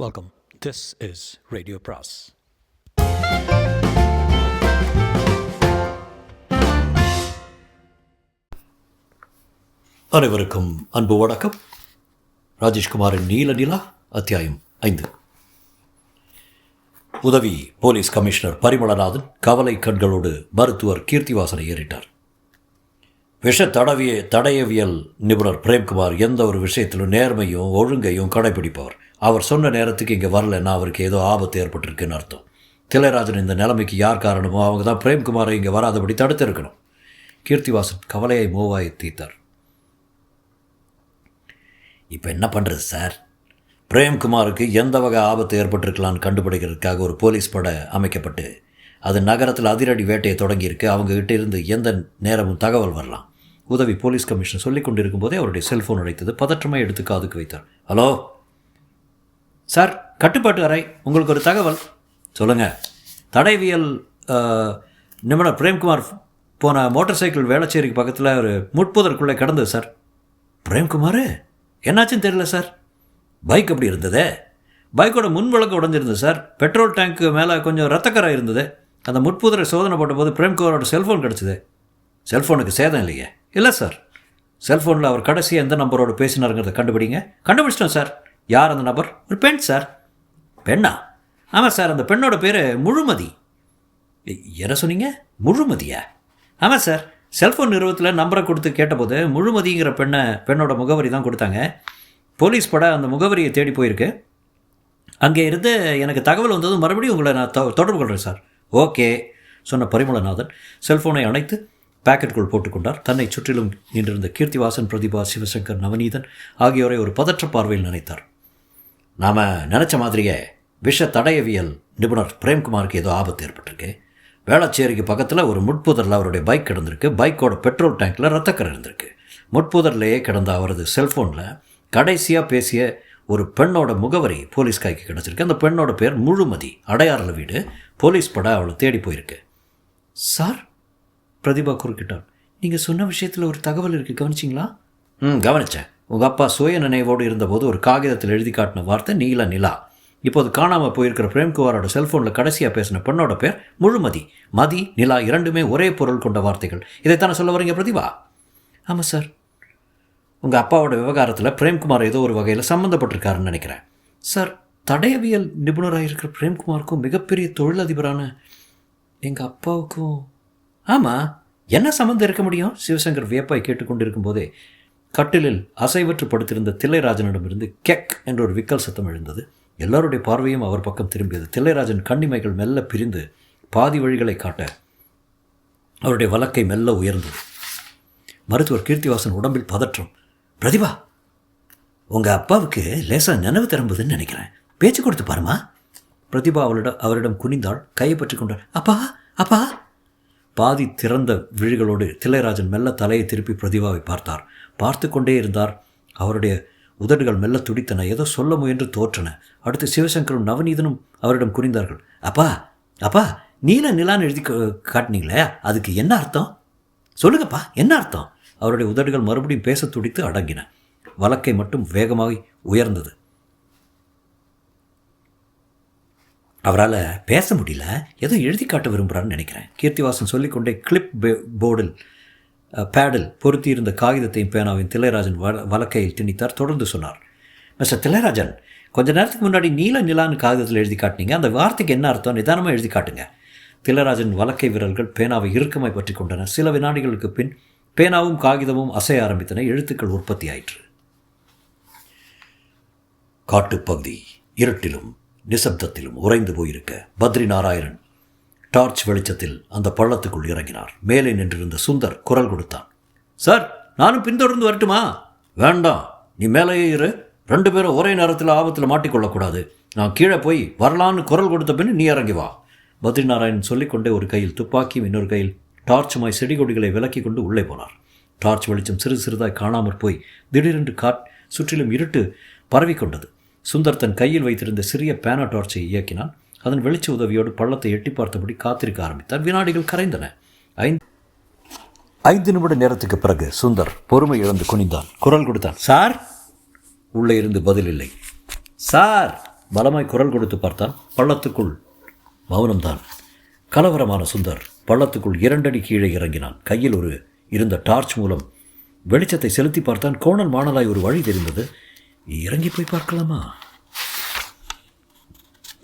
Welcome. This is Radio Pras. அனைவருக்கும் அன்பு வணக்கம். ராஜேஷ்குமாரின் நீல நிலா அத்தியாயம் 5. உதவி போலீஸ் கமிஷனர் பரிமளநாதன் கவலை கண்களோடு மருத்துவர் கீர்த்திவாசனை ஏறிட்டார். தடயவியல் நிபுணர் பிரேம்குமார் எந்த ஒரு விஷயத்திலும் நேர்மையும் ஒழுங்கையும் கடைபிடிப்பவர். அவர் சொன்ன நேரத்துக்கு இங்கே வரலன்னா அவருக்கு ஏதோ ஆபத்து ஏற்பட்டிருக்குன்னு அர்த்தம். தில்லைராஜன் இந்த நிலைமைக்கு யார் காரணமோ அவங்க தான் பிரேம்குமாரை இங்கே வராதபடி தடுத்து இருக்கணும். கீர்த்திவாசன் கவலையை மூவாயை தீர்த்தார். இப்போ என்ன பண்ணுறது சார்? பிரேம்குமாருக்கு எந்த வகை ஆபத்து ஏற்பட்டிருக்கலான்னு கண்டுபிடிக்கிறதுக்காக ஒரு போலீஸ் படை அமைக்கப்பட்டு அது நகரத்தில் அதிரடி வேட்டையை தொடங்கியிருக்கு. அவங்ககிட்ட இருந்து எந்த நேரமும் தகவல் வரலாம். உதவி போலீஸ் கமிஷனர் சொல்லிக் கொண்டிருக்கும் போதே அவருடைய செல்ஃபோன் அழைத்தது. பதற்றமாக எடுத்து காதுக்கு வைத்தார். ஹலோ சார், கட்டுப்பாட்டு அறை, உங்களுக்கு ஒரு தகவல். சொல்லுங்கள். தடயவியல் நிபுணர் பிரேம்குமார் போன மோட்டார் சைக்கிள் வேளச்சேரிக்கு பக்கத்தில் ஒரு முட்புதற்குள்ளே கிடந்தது சார். பிரேம்குமார் என்னாச்சுன்னு தெரியல சார். பைக் அப்படி இருந்ததே. பைக்கோட முன் விளக்கு உடஞ்சிருந்தது சார். பெட்ரோல் டேங்க்கு மேலே கொஞ்சம் ரத்தக்கரை இருந்தது. அந்த முட்புதரை சோதனை போட்டபோது பிரேம்குமாரோட செல்ஃபோன் கிடச்சிது. செல்ஃபோனுக்கு சேதம் இல்லையே? இல்லை சார். செல்ஃபோனில் அவர் கடைசியாக எந்த நம்பரோடு பேசினாருங்கிறத கண்டுபிடிங்க. கண்டுபிடிச்சிட்டோம் சார். யார் அந்த நபர்? ஒரு பெண் சார். பெண்ணா? ஆமாம் சார். அந்த பெண்ணோட பேர் முழுமதி. என்ன சொன்னீங்க? முழுமதியா? ஆமாம் சார். செல்ஃபோன் நிறுவனத்தில் நம்பரை கொடுத்து கேட்டபோது முழுமதிங்கிற பெண்ணோட முகவரி தான் கொடுத்தாங்க. போலீஸ் பட அந்த முகவரியை தேடி போயிருக்கு. அங்கே இருந்து எனக்கு தகவல் வந்ததும் மறுபடியும் உங்களை நான் தொடர்பு கொள்கிறேன் சார். ஓகே சொன்ன பரிமளநாதன் செல்ஃபோனை அணைத்து பேக்கெட்டுக்குள் போட்டுக்கொண்டார். தன்னை சுற்றிலும் நின்றிருந்த கீர்த்திவாசன், பிரதிபா, சிவசங்கர், நவநீதன் ஆகியோரை ஒரு பதற்ற பார்வையில் நினைத்தார். நாம் நினச்ச மாதிரியே தடயவியல் நிபுணர் பிரேம்குமாருக்கு ஏதோ ஆபத்து ஏற்பட்டிருக்கு. வேளச்சேரிக்கு பக்கத்தில் ஒரு முட்புதரில் அவருடைய பைக் கிடந்திருக்கு. பைக்கோட பெட்ரோல் டேங்கில் ரத்தக்கரை இருந்திருக்கு. முட்புதர்லேயே கிடந்த அவரது செல்ஃபோனில் கடைசியாக பேசிய ஒரு பெண்ணோட முகவரி போலீஸ் கைக்கு கிடச்சிருக்கு. அந்த பெண்ணோட பேர் முழுமதி. அடையாறில் வீடு. போலீஸ் பட அவளை தேடி போயிருக்கு. சார், பிரதிபா குறுக்கிட்டான். நீங்கள் சொன்ன விஷயத்தில் ஒரு தகவல் இருக்குது, கவனிச்சிங்களா? கவனித்தேன். உங்கள் அப்பா சுய நினைவோடு இருந்தபோது ஒரு காகிதத்தில் எழுதி காட்டின வார்த்தை நீல நிலா. இப்போது காணாமல் போயிருக்கிற பிரேம்குமாரோட செல்ஃபோனில் கடைசியாக பேசின பெண்ணோட பேர் முழுமதி. மதி, நிலா இரண்டுமே ஒரே பொருள் கொண்ட வார்த்தைகள். இதைத்தானே சொல்ல வரீங்க பிரதிபா? ஆமாம் சார். உங்கள் அப்பாவோட விவகாரத்தில் பிரேம்குமார் ஏதோ ஒரு வகையில் சம்மந்தப்பட்டிருக்காருன்னு நினைக்கிறேன். சார், தடயவியல் நிபுணராக இருக்கிற பிரேம்குமாருக்கும் மிகப்பெரிய தொழிலதிபரான எங்கள் அப்பாவுக்கும். ஆமாம், என்ன சம்மந்தம் இருக்க முடியும்? சிவசங்கர் வியப்பாய் கேட்டுக்கொண்டிருக்கும் போதே கட்டிலில் அசைவற்று படுத்திருந்த தில்லைராஜனிடமிருந்து கெக் என்ற ஒரு விக்கல் சத்தம் எழுந்தது. எல்லோருடைய பார்வையும் அவர் பக்கம் திரும்பியது. தில்லைராஜன் கண்ணிமைகள் மெல்ல பிரிந்து பாதி வழிகளை காட்ட அவருடைய வலக்கை மெல்ல உயர்ந்தது. மருத்துவர் கீர்த்திவாசன் உடம்பில் பதற்றம். பிரதிபா, உங்கள் அப்பாவுக்கு லேசாக நினைவு திரும்புதுன்னு நினைக்கிறேன். பேச்சு கொடுத்து பாருமா. பிரதிபா அவரிடம் குனிந்தாள். கையை பற்றி கொண்டாள். அப்பா அப்பா. பாதி திறந்த விழிகளோடு தில்லைராஜன் மெல்ல தலையை திருப்பி பிரதிபாவை பார்த்தார். பார்த்து கொண்டே இருந்தார். அவருடைய உதடுகள் மெல்ல துடித்தன. ஏதோ சொல்ல முயன்று தோற்றன. அடுத்து சிவசங்கரும் நவநீதனும் அவரிடம் குனிந்தார்கள். அப்பா அப்பா, நீல நிலான்னு எழுதி காட்டினீங்களே, அதுக்கு என்ன அர்த்தம்? சொல்லுங்கப்பா, என்ன அர்த்தம்? அவருடைய உதடுகள் மறுபடியும் பேச துடித்து அடங்கின. வலக்கை மட்டும் வேகமாக உயர்ந்தது. அவரால் பேச முடியல, ஏதோ எழுதி காட்ட விரும்புகிறான்னு நினைக்கிறேன். கீர்த்திவாசன் சொல்லிக்கொண்டே கிளிப் பேடில் பொருத்தியிருந்த காகிதத்தையும் பேனாவையும் தில்லைராஜன் வலக்கையில் திணித்தார். தொடர்ந்து சொன்னார். மிஸ்டர் தில்லைராஜன், கொஞ்ச நேரத்துக்கு முன்னாடி நீல நிலான்னு காகிதத்தில் எழுதி காட்டினீங்க. அந்த வார்த்தைக்கு என்ன அர்த்தம்? நிதானமாக எழுதி காட்டுங்க. தில்லைராஜன் வலக்கை விரல்கள் பேனாவை இறுக்கமாய் பற்றி கொண்டன. சில வினாடிகளுக்கு பின் பேனாவும் காகிதமும் அசைய ஆரம்பித்தன. எழுத்துக்கள் உற்பத்தி ஆயிற்று. காட்டுப்பகுதி இருட்டிலும் நிசப்தத்திலும் உறைந்து போயிருக்க பத்ரி நாராயணன் டார்ச் வெளிச்சத்தில் அந்த பள்ளத்துக்குள் இறங்கினார். மேலே நின்றிருந்த சுந்தர் குரல் கொடுத்தான். சார், நானும் பின்தொடர்ந்து வரட்டுமா? வேண்டாம், நீ மேலேயே இரு. 2 பேரும் ஒரே நேரத்தில் ஆபத்தில் மாட்டிக்கொள்ளக்கூடாது. நான் கீழே போய் வரலான்னு குரல் கொடுத்த பின் நீ இறங்கி வா. பத்ரி நாராயணன் சொல்லிக்கொண்டே ஒரு கையில் துப்பாக்கியும் இன்னொரு கையில் டார்ச்சுமாய் செடி கொடிகளை விலக்கி கொண்டு உள்ளே போனார். டார்ச் வெளிச்சம் சிறு சிறிதாய் காணாமற் போய் திடீரென்று சுற்றிலும் இருட்டு பரவிக்கொண்டது. சுந்தர் தன் கையில் வைத்திருந்த சிறிய பேனா டார்ச்சை இயக்கினான். அதன் வெளிச்ச உதவியோடு பள்ளத்தை எட்டி பார்த்தபடி காத்திருக்க ஆரம்பித்தார். வினாடிகள் கரைந்தன. 5 நிமிட நேரத்துக்கு பிறகு சுந்தர் பொறுமை இழந்து குனிந்தான். குரல் கொடுத்தான். சார். உள்ளே இருந்து பதில் இல்லை. சார், பலமாய் குரல் கொடுத்து பார்த்தான். பள்ளத்துக்குள் மௌனம்தான். கலவரமான சுந்தர் பள்ளத்துக்குள் 2 அடி கீழே இறங்கினான். கையில் இருந்த டார்ச் மூலம் வெளிச்சத்தை செலுத்தி பார்த்தான். கோணல் மாணலாய் ஒரு வழி தெரிந்தது. இறங்கி போய் பார்க்கலாமா?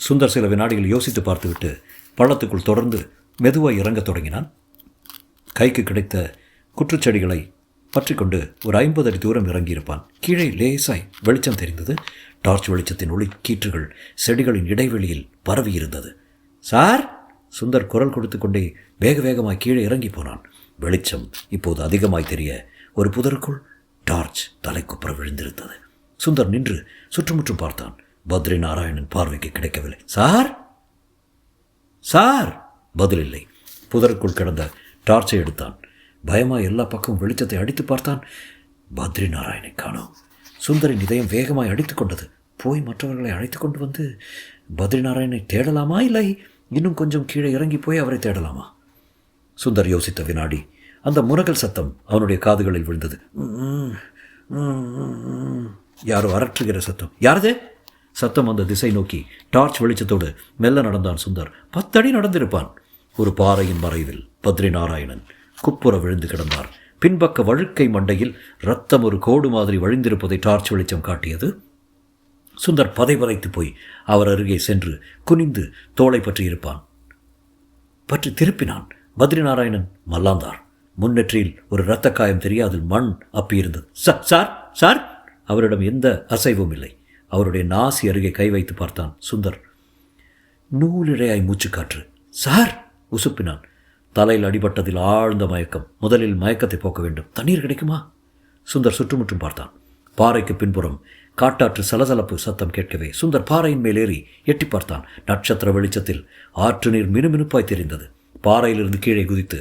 சுந்தர் சில வினாடிகள் யோசித்து பார்த்துவிட்டு பள்ளத்துக்குள் தொடர்ந்து மெதுவாய் இறங்கத் தொடங்கினான். கைக்கு கிடைத்த குற்றுச்செடிகளை பற்றி கொண்டு ஒரு 50 அடி தூரம் இறங்கியிருப்பான். கீழே லேசாய் வெளிச்சம் தெரிந்தது. டார்ச் வெளிச்சத்தின் ஒளி கீற்றுகள் செடிகளின் இடைவெளியில் பரவி இருந்தது. சார்! சுந்தர் குரல் கொடுத்து கொண்டே வேக வேகமாய் கீழே இறங்கி போனான். வெளிச்சம் இப்போது அதிகமாய் தெரிய ஒரு புதருக்குள் டார்ச் தலைக்குப்புற விழுந்திருந்தது. சுந்தர் நின்று சுற்றுமுற்றும் பார்த்தான். பத்ரி நாராயணன் பார்வைக்கு கிடைக்கவில்லை. சார்! சார்! பதிலில்லை. புதருக்குள் கிடந்த டார்ச்சை எடுத்தான். பயமாய் எல்லா பக்கமும் வெளிச்சத்தை அடித்து பார்த்தான். பத்ரி நாராயணனை காணோம். சுந்தரின் இதயம் வேகமாய் அடித்து கொண்டது. போய் மற்றவர்களை அழைத்து கொண்டு வந்து பத்ரி நாராயணனை தேடலாமா, இல்லை இன்னும் கொஞ்சம் கீழே இறங்கி போய் அவரை தேடலாமா? சுந்தர் யோசித்த வினாடி அந்த முனகல் சத்தம் அவனுடைய காதுகளில் விழுந்தது. யாரோ அரற்றுகிற சத்தம். யாரது? சத்தம் அந்த திசை நோக்கி டார்ச் வெளிச்சத்தோடு மெல்ல நடந்தான் சுந்தர். 10 அடி நடந்திருப்பான். ஒரு பாறையின் மறைவில் பத்ரி நாராயணன் குப்புற விழுந்து கிடந்தார். பின்பக்க வழுக்கை மண்டையில் இரத்தம் ஒரு கோடு மாதிரி வழிந்திருப்பதை டார்ச் வெளிச்சம் காட்டியது. சுந்தர் பதைபதைத்து போய் அவர் அருகே சென்று குனிந்து தோளை பற்றி இருப்பான். பற்றி திருப்பினான். பத்ரி நாராயணன் மல்லாந்தார். முன்னெற்றியில் ஒரு இரத்த காயம் தெரிய அதில் மண் அப்பியிருந்தது. சார்! சார்! அவரிடம் எந்த அசைவும் இல்லை. அவருடைய நாசி அருகே கை வைத்து பார்த்தான் சுந்தர். நூலிழையாய் மூச்சுக்காற்று. சார்! உசுப்பினான். தலையில் அடிபட்டதில் ஆழ்ந்த மயக்கம். முதலில் மயக்கத்தை போக்க வேண்டும். தண்ணீர் கிடைக்குமா? சுந்தர் சுற்றுமுற்றும் பார்த்தான். பாறைக்கு பின்புறம் காட்டாற்று சலசலப்பு சத்தம் கேட்கவே சுந்தர் பாறையின் மேல் ஏறி எட்டி பார்த்தான். நட்சத்திர வெளிச்சத்தில் ஆற்று நீர் மினுமினுப்பாய் தெரிந்தது. பாறையிலிருந்து கீழே குதித்து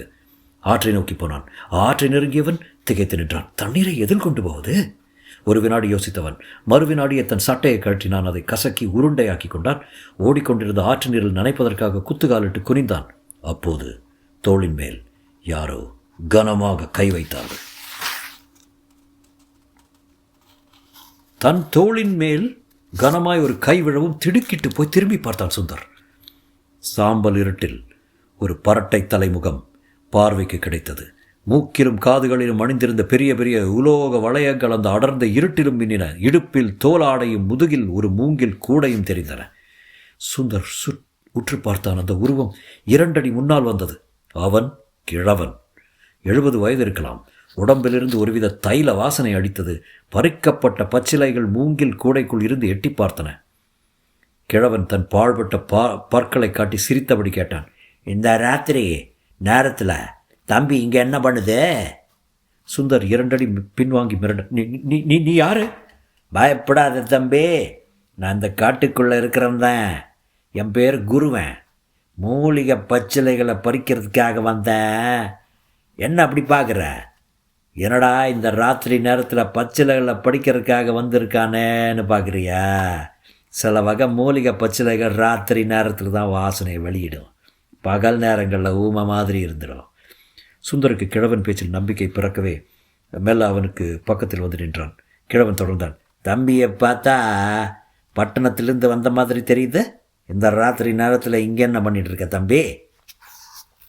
ஆற்றை நோக்கி போனான். ஆற்றை நெருங்கியவன் திகைத்து நின்றான். தண்ணீரை எதில் கொண்டு போவது? ஒரு வினாடி யோசித்தவன் மறுவினாடியை தன் சட்டையை கழற்றினான். அதை கசக்கி உருண்டையாக்கி கொண்டான். ஓடிக்கொண்டிருந்த ஆற்று நீரில் நனைப்பதற்காக குத்துகாலிட்டு குனிந்தான். அப்போது தோளின் மேல் யாரோ கனமாக கை வைத்தார்கள். தன் தோளின் மேல் கனமாய் ஒரு கை விழவும் திடுக்கிட்டு போய் திரும்பி பார்த்தான் சுந்தர். சாம்பல் இருட்டில் ஒரு பரட்டை தலைமுகம் பார்வைக்கு கிடைத்தது. மூக்கிலும் காதுகளிலும் அணிந்திருந்த பெரிய பெரிய உலோக வளையங்கள் அந்த அடர்ந்த இருட்டிலும் மின்னின. இடுப்பில் தோலாடையும் முதுகில் ஒரு மூங்கில் கூடையும் தெரிந்தன. சுந்தர் உற்று பார்த்தான். அந்த உருவம் 2 அடி முன்னால் வந்தது. அவன் கிழவன். 70 வயது இருக்கலாம். உடம்பிலிருந்து ஒருவித தைல வாசனை அடித்தது. பறிக்கப்பட்ட பச்சிலைகள் மூங்கில் கூடைக்குள் இருந்து எட்டி பார்த்தன. கிழவன் தன் பாழ்பட்ட பற்களை காட்டி சிரித்தபடி கேட்டான். இந்த ராத்திரி நேரத்தில் தம்பி இங்கே என்ன பண்ணுது? சுந்தர் 2 அடி பின்வாங்கி மிரண்ட. நீ யாரு? பயப்படாத தம்பி, நான் இந்த காட்டுக்குள்ளே இருக்கிறவன் தான். என் பேர் குருவன். மூலிகை பச்சிலைகளை பறிக்கிறதுக்காக வந்தேன். என்ன அப்படி பார்க்குற? என்னடா இந்த ராத்திரி நேரத்தில் பச்சிலைகளை பறிக்கிறதுக்காக வந்திருக்கானேன்னு பார்க்குறியா? சில வகை மூலிகை பச்சிலைகள் ராத்திரி நேரத்தில் தான் வாசனையை வெளியிடும். பகல் நேரங்களில் ஊமை மாதிரி இருந்துடும். சுந்தருக்கு கிழவன் பேச்சில் நம்பிக்கை பிறக்கவே மெல்ல அவனுக்கு பக்கத்தில் வந்து நின்றான். கிழவன் தொடர்ந்தான். தம்பியை பார்த்தா பட்டணத்திலிருந்து வந்த மாதிரி தெரியுது. இந்த ராத்திரி நேரத்தில் இங்கே என்ன பண்ணிட்டு இருக்க தம்பி?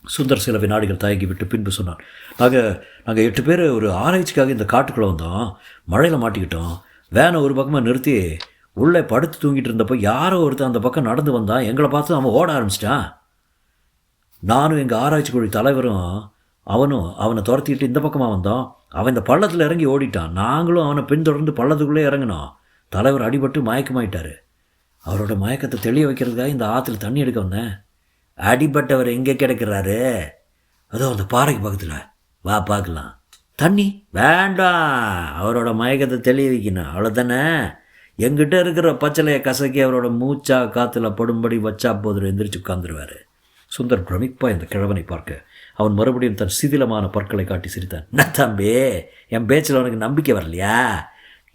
சுந்தர் சில வினாடிகள் தயங்கி விட்டு பின்பு சொன்னான். நாங்கள் 8 பேர் ஒரு ஆராய்ச்சிக்காக இந்த காட்டுக்குள்ளே வந்தோம். மழையில் மாட்டிக்கிட்டோம். வேனை ஒரு பக்கமாக நிறுத்தி உள்ளே படுத்து தூங்கிட்டு இருந்தப்போ யாரோ ஒருத்தன் அந்த பக்கம் நடந்து வந்தான். எங்களை பார்த்து அவன் ஓட ஆரம்பிச்சிட்டான். நானும் எங்கள் ஆராய்ச்சி குழு தலைவரும் அவனை துரத்திக்கிட்டு இந்த பக்கமாக வந்தோம். அவன் இந்த பள்ளத்தில் இறங்கி ஓடிட்டான். நாங்களும் அவனை பின்தொடர்ந்து பள்ளத்துக்குள்ளே இறங்கினோம். தலைவர் அடிபட்டு மயக்கமாயிட்டார். அவரோட மயக்கத்தை தெளிய வைக்கிறதுக்காக இந்த ஆற்றுல தண்ணி எடுக்க வந்தேன். அடிபட்டவர் எங்கே கிடக்கிறாரு? அதோ அந்த பாறைக்கு பக்கத்தில். வா பார்க்கலாம். தண்ணி வேண்டாம், அவரோட மயக்கத்தை தெளிய வைக்கணும், அவ்வளோதானே. எங்கிட்ட இருக்கிற பச்சளையை கசக்கி அவரோட மூச்சா காற்றுல படும்படி வச்சா போதும் எந்திரிச்சு உட்காந்துருவார். சுந்தர் பிரமிப்பாக இந்த கிழவனை பார்க்க அவன் மறுபடியும் தன் சிதிலமான பற்களை காட்டி சிரித்தான். என்ன தம்பி, என் பேச்சில் உனக்கு நம்பிக்கை வரலையா?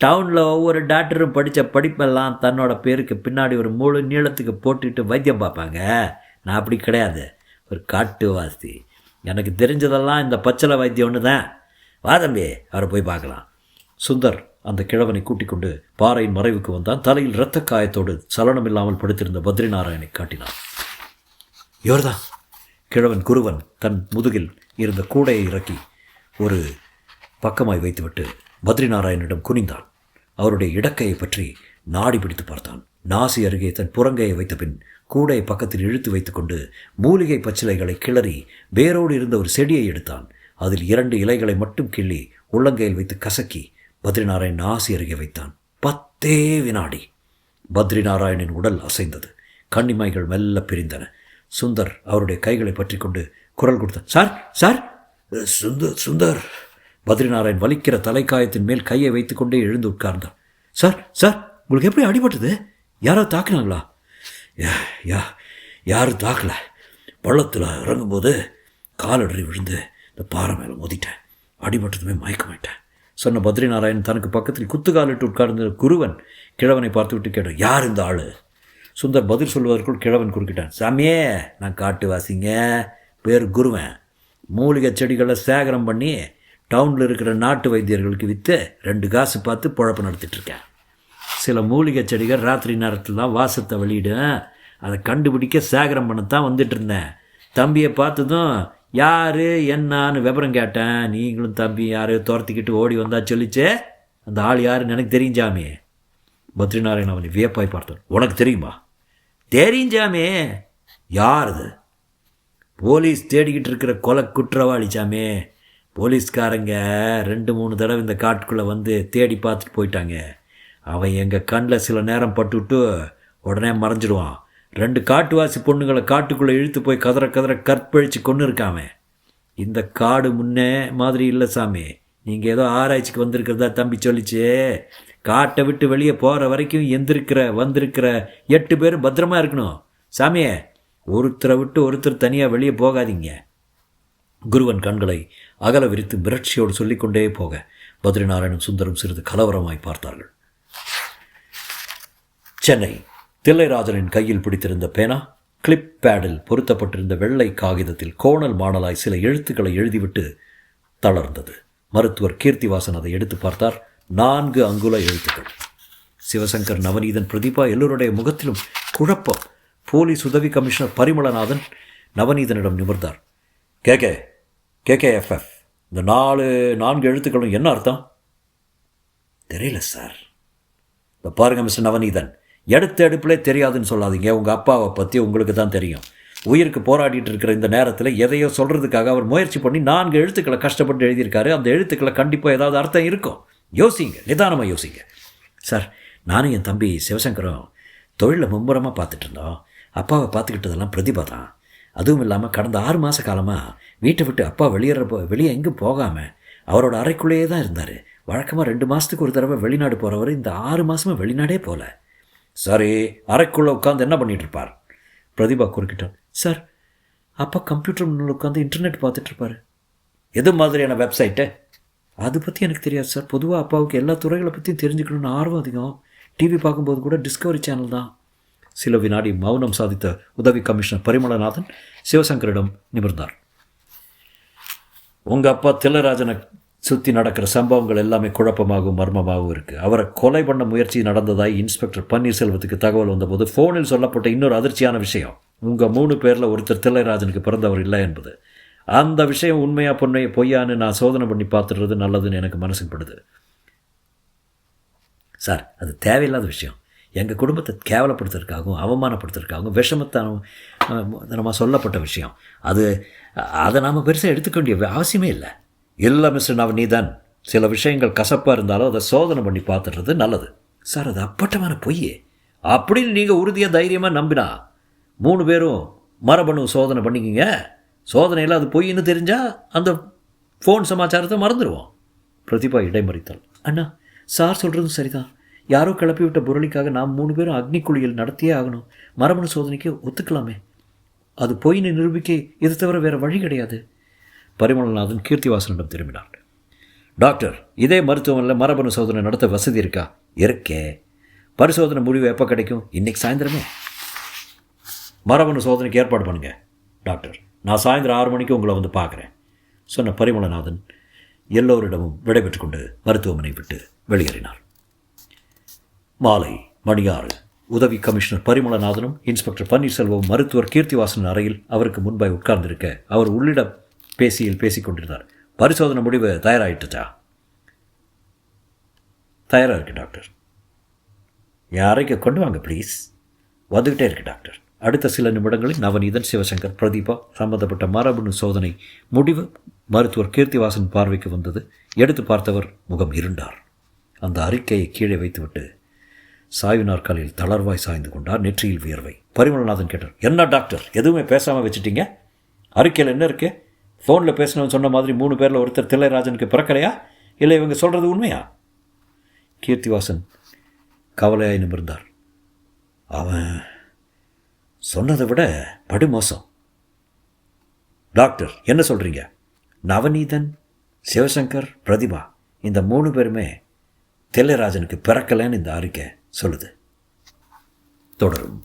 டவுனில் ஒவ்வொரு டாக்டரும் படித்த படிப்பெல்லாம் தன்னோட பேருக்கு பின்னாடி ஒரு முழு நீளத்துக்கு போட்டுட்டு வைத்தியம் பார்ப்பாங்க. நான் அப்படி கிடையாது, ஒரு காட்டுவாசி. எனக்கு தெரிஞ்சதெல்லாம் இந்த பச்சளை வைத்தியம் ஒன்று தான். வா தம்பி, அவரை போய் பார்க்கலாம். சுந்தர் அந்த கிழவனை கூட்டிக் கொண்டு பாறையின் மறைவுக்கு வந்தான். தலையில் இரத்த காயத்தோடு சலனமில்லாமல் படுத்திருந்த பத்ரிநாராயணை காட்டினான். இவர்தான். கிழவன் குருவன் தன் முதுகில் இருந்த கூடையை இறக்கி ஒரு பக்கமாய் வைத்துவிட்டு பத்ரிநாராயணிடம் குனிந்தான். அவருடைய இடக்கையை பற்றி நாடி பிடித்து பார்த்தான். நாசி அருகே தன் புறங்கையை வைத்த பின் கூடையை பக்கத்தில் இழுத்து வைத்துக்கொண்டு மூலிகை பச்சிலைகளை கிளறி வேரோடு இருந்த ஒரு செடியை எடுத்தான். அதில் 2 இலைகளை மட்டும் கிள்ளி உள்ளங்கையில் வைத்து கசக்கி பத்ரிநாராயண் நாசி அருகே வைத்தான். 10 வினாடி பத்ரிநாராயணின் உடல் அசைந்தது. கண்ணிமைகள் மெல்ல பிரிந்தன. சுந்தர் அவருடைய கைகளை பற்றி கொண்டு குரல் கொடுத்தான். Sir sir. சுந்தர். பத்ரிநாராயண் வலிக்கிற தலைக்காயத்தின் மேல் கையை வைத்துக்கொண்டே எழுந்து உட்கார்ந்தார். சார் சார், உங்களுக்கு எப்படி அடிபட்டது? யாராவது தாக்குனாங்களா? யாரும் தாக்கல. பள்ளத்தில் இறங்கும்போது காலடறி விழுந்து இந்த பாறை மேலே மோதிட்டேன். அடிபட்டதுமே மயக்கமாயிட்டேன் சொன்ன பத்ரிநாராயண் தனக்கு பக்கத்தில் குத்துக்காலிட்டு உட்கார்ந்த குருவன் கிழவனை பார்த்து விட்டு கேட்டான், யார் இந்த ஆள்? சுந்தர் பதில் சொல்வதற்குள் கிழவன் குறுக்கிட்டான். சாமியே, நான் காட்டுவாசிங்க, பேர் குருவன். மூலிகை செடிகளை சேகரம் பண்ணி டவுனில் இருக்கிற நாட்டு வைத்தியர்களுக்கு விற்று 2 காசு பார்த்து பொழப்பு நடத்திட்டுருக்கேன். சில மூலிகை செடிகள் ராத்திரி நேரத்தில் தான் வாசத்தை வெளியிடும். அதை கண்டுபிடிக்க சேகரம் பண்ணத்தான் வந்துட்டு இருந்தேன். தம்பியை பார்த்ததும் யார் என்னான்னு விவரம் கேட்டேன். நீங்களும் தம்பி யார் துரத்திக்கிட்டு ஓடி வந்தா சொல்லிச்சே, அந்த ஆள் யாருன்னு எனக்கு தெரிஞ்சாமே. பத்ரிநாராயண் அவனை வியப்பாய் பார்த்தான். உனக்கு தெரியுமா? தெரிஞ்சாமே. யார் அது? போலீஸ் தேடிக்கிட்டு இருக்கிற கொலை குற்றவாளி சாமே. போலீஸ்காரங்க 2-3 தடவை இந்த காட்டுக்குள்ளே வந்து தேடி பார்த்துட்டு போயிட்டாங்க. அவன் எங்கள் கண்ணில் சில நேரம் பட்டுவிட்டு உடனே மறைஞ்சிடுவான். 2 காட்டுவாசி பொண்ணுங்களை காட்டுக்குள்ளே இழுத்து போய் கதற கற்பழித்து கொண்டு இருக்காமே. இந்த காடு முன்னே மாதிரி இல்லை சாமி. நீங்கள் ஏதோ ஆராய்ச்சிக்கு வந்திருக்கிறதா தம்பி சொல்லிச்சு. காட்டை விட்டு வெளியே போகிற வரைக்கும் வந்திருக்கிற 8 பேர் பத்திரமா இருக்கணும் சாமியே. ஒருத்தரை விட்டு ஒருத்தர் தனியாக வெளியே போகாதீங்க. குருவன் கண்களை அகல விரித்து மிரட்சியோடு சொல்லிக்கொண்டே போக பத்ரிநாராயணும் சுந்தரும் சிறிது கலவரமாய் பார்த்தார்கள். சென்னை. தில்லைராஜனின் கையில் பிடித்திருந்த பேனா கிளிப் பேடில் பொருத்தப்பட்டிருந்த வெள்ளை காகிதத்தில் கோணல் மாணலாய் சில எழுத்துக்களை எழுதிவிட்டு தளர்ந்தது. மருத்துவர் கீர்த்திவாசன் அதை எடுத்து பார்த்தார். 4 அங்குல எழுத்துக்கள். சிவசங்கர், நவநீதன், பிரதீபா எல்லோருடைய முகத்திலும் குழப்பம். போலீஸ் உதவி கமிஷனர் பரிமளநாதன் நவநீதனிடம் நிமிர்ந்தார். கேகேஎஃப்எஃப், இந்த 4 எழுத்துக்களும் என்ன அர்த்தம்? தெரியல சார். இந்த பாருங்க மிஸ்டர் நவநீதன், எடுப்பிலே தெரியாதுன்னு சொல்லாதீங்க. உங்கள் அப்பாவை பற்றி உங்களுக்கு தான் தெரியும். உயிருக்கு போராடிட்டு இருக்கிற இந்த நேரத்தில் எதையோ சொல்கிறதுக்காக அவர் முயற்சி பண்ணி 4 எழுத்துக்களை கஷ்டப்பட்டு எழுதியிருக்காரு. அந்த எழுத்துக்களை கண்டிப்பாக ஏதாவது அர்த்தம் இருக்கும். யோசிங்க, நிதானமாக யோசிங்க. சார், நானும் என் தம்பி சிவசங்கரும் தொழிலை மும்முரமாக பார்த்துட்டு இருந்தோம். அப்பாவை பார்த்துக்கிட்டதெல்லாம் பிரதிபா தான். அதுவும் இல்லாமல் கடந்த 6 மாத காலமாக வீட்டை விட்டு அப்பா வெளியே எங்கேயும் போகாமல் அவரோட அறைக்குள்ளேயே தான் இருந்தார். வழக்கமாக 2 மாதத்துக்கு ஒரு தடவை வெளிநாடு போகிறவர் இந்த 6 மாதமாக வெளிநாடே போகல. சரி, அறைக்குள்ளே உட்காந்து என்ன பண்ணிகிட்டு இருப்பார்? பிரதிபா குறுக்கிட்டார். சார், அப்பா கம்ப்யூட்டர் முன்னால் உட்காந்து இன்டர்நெட் பார்த்துட்ருப்பார். எது மாதிரியான வெப்சைட்டு? அதை பற்றி எனக்கு தெரியாது சார். பொதுவாக அப்பாவுக்கு எல்லா துறைகளை பற்றியும் தெரிஞ்சுக்கணுன்னு ஆர்வம் அதிகம். டிவி பார்க்கும்போது கூட டிஸ்கவரி சேனல் தான். சில வினாடி மௌனம் சாதித்த உதவி கமிஷனர் பரிமளநாதன் சிவசங்கரிடம் நிமிர்ந்தார். உங்கள் அப்பா தில்லராஜனை சுற்றி நடக்கிற சம்பவங்கள் எல்லாமே குழப்பமாகவும் மர்மமாகவும் இருக்குது. அவரை கொலை பண்ண முயற்சி நடந்ததாய் இன்ஸ்பெக்டர் பன்னீர்செல்வத்துக்கு தகவல் வந்தபோது ஃபோனில் சொல்லப்பட்ட இன்னொரு அதிர்ச்சியான விஷயம், உங்கள் 3 பேரில் ஒருத்தர் தில்லைராஜனுக்கு பிறந்தவர் இல்லை என்பது. அந்த விஷயம் உண்மையா பொய்யான்னு நான் சோதனை பண்ணி பார்த்துடுறது நல்லதுன்னு எனக்கு மனசுக்கு படுது. சார், அது தேவையில்லாத விஷயம். எங்கள் குடும்பத்தை கேவலப்படுத்துறதுக்காகவும் அவமானப்படுத்துறதுக்காகவும் விஷமத்தனமாக சொல்லப்பட்ட விஷயம். அதை நாம் பெருசாக எடுத்துக்க வேண்டிய அவசியமே இல்லை. இல்லை மிஸ்டர் நவநீதன், சில விஷயங்கள் கசப்பாக இருந்தாலும் அதை சோதனை பண்ணி பார்த்துடுறது நல்லது. சார், அது அப்பட்டமான பொய் அப்படின்னு நீங்கள் உறுதியாக தைரியமாக நம்பினா 3 பேரும் மரபணு சோதனை பண்ணிக்கிங்க. சோதனையில் அது பொய்ன்னு தெரிஞ்சால் அந்த ஃபோன் சமாச்சாரத்தை மறந்துடுவோம். பிரதிபா இடைமறித்தாள். அண்ணா, சார் சொல்கிறதும் சரிதான். யாரோ கிளப்பி விட்ட புரளிக்காக நாம் 3 பேரும் அக்னிக்குழியில் நடத்தியே ஆகணும். மரபணு சோதனைக்கு ஒத்துக்கலாமே. அது பொய்ன்னு நிரூபிக்க இது தவிர வேறு வழி கிடையாது. பரிமளநாதன் கீர்த்திவாசனிடம் திரும்பினார். டாக்டர், இதே மருத்துவமனையில் மரபணு சோதனை நடத்த வசதி இருக்கா? இருக்கே. பரிசோதனை முடிவு எப்போ கிடைக்கும்? இன்றைக்கி சாயந்தரமே. மரபணு சோதனைக்கு ஏற்பாடு பண்ணுங்க டாக்டர். நான் சாயந்தரம் 6 மணிக்கு உங்களை வந்து பார்க்குறேன் சொன்ன பரிமளநாதன் எல்லோரிடமும் விடைபெற்று கொண்டு மருத்துவமனை விட்டு வெளியேறினார். மாலை மணி 6. உதவி கமிஷனர் பரிமளநாதனும் இன்ஸ்பெக்டர் பன்னீர்செல்வம் மருத்துவர் கீர்த்திவாசன் அறையில் அவருக்கு முன்பாய் உட்கார்ந்திருக்க அவர் உள்ளிட பேசியில் பேசிக் கொண்டிருந்தார். பரிசோதனை முடிவு தயாராகிட்டுச்சா? தயாராக இருக்கு டாக்டர். என் அறைக்கு கொண்டு வாங்க ப்ளீஸ். வந்துக்கிட்டே இருக்கு டாக்டர். அடுத்த சில நிமிடங்களில் நவநீதன், சிவசங்கர், பிரதீபா சம்பந்தப்பட்ட மரபணு சோதனை முடிவு மருத்துவர் கீர்த்திவாசன் பார்வைக்கு வந்தது. எடுத்து பார்த்தவர் முகம் இருண்டார். அந்த அறிக்கையை கீழே வைத்துவிட்டு சாய்வு நாற்காலியில் தளர்வாய் சாய்ந்து கொண்டார். நெற்றியில் வியர்வை. பரிமளநாதன் கேட்டார், என்ன டாக்டர் எதுவுமே பேசாமல் வச்சுட்டீங்க? அறிக்கையில் என்ன இருக்கு? ஃபோனில் பேசினவன் சொன்ன மாதிரி 3 பேரில் ஒருத்தர் தில்லைராஜனுக்கு பிறக்கலையா? இல்லை இவங்க சொல்கிறது உண்மையா? கீர்த்திவாசன் கவலையாய் நிமிர்ந்தார். அவன் சொன்னதை விட படுமோசம். டாக்டர் என்ன சொல்கிறீங்க? நவநீதன், சிவசங்கர், பிரதிபா இந்த 3 பேருமே தில்லைராஜனுக்கு பிறக்கலைன்னு இந்த அறிக்கை சொல்லுது. தொடரும்.